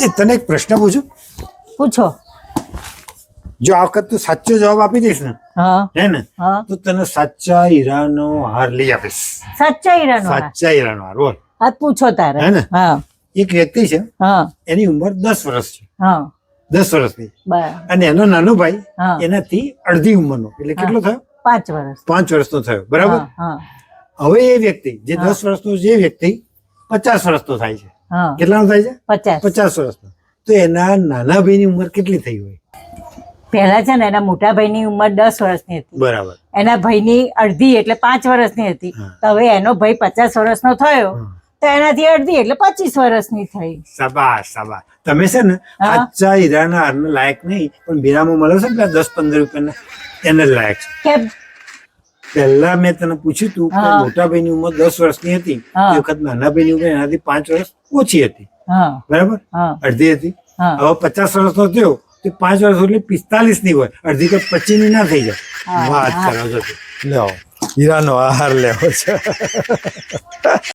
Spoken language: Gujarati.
એ તને એક પ્રશ્ન પૂછું? પૂછો. જો આ વખત તું સાચો જવાબ આપી દઈશ ને, હા હે ને, હા. તો તને સાચા હીરાનો હાર લઈ આપીશ. સાચા હીરાનો હાર. સાચા હીરાનો હાર. બોલ. આ પૂછો તારે. હે ને? હા એક વ્યક્તિ છે, હા એની ઉંમર 10 વર્ષ છે, હા 10 વર્ષની, બરાબર. અને એનો નાનો ભાઈ હા. એનાથી અડધી ઉંમરનો, એટલે કેટલો થયો? 5 વર્ષ. 5 વર્ષનો થયો, બરાબર. હા હવે એ વ્યક્તિ જે 10 વર્ષનો, જે વ્યક્તિ 50 વર્ષનો થાય છે, હા કેટલાનો થાય છે? 50. 50 વર્ષનો. તો એના નાના ભાઈની ઉંમર કેટલી થઈ હોય? પહેલા છે ને એના મોટા ભાઈની ઉંમર 10 વર્ષની હતી, બરાબર. એના ભાઈની અડધી એટલે 5 વર્ષની હતી. હા. તો હવે એનો ભાઈ 50 વર્ષનો થયો, હા. તો એનાથી અડધી એટલે 25 વર્ષની થઈ. શાબાશ, શાબાશ. તમે છે ને હા. સાચા હીરાના હારને લાયક નહીં, પણ મીરામાં મળે છે ને પેલા 10-15 રૂપિયાના, એને જ લાયક છે. કેમ? પહેલા મેં તને પૂછ્યું તું કે હા. મોટા ભાઈની ઉંમર 10 વર્ષની હતી, હા. એ વખત નાના ભાઈની ઉંમર એનાથી 5 વર્ષ ઓછી હતી, હા બરાબર, હા અડધી હતી. હા. હવે 50 વર્ષનો થયો તો 5 વર્ષ એટલે 45 ની હોય, અડધી તો 25 ની ના થઈ જાય. હા, વાત હા. કરો છો. લેવો હીરાનો હાર લેવો છે.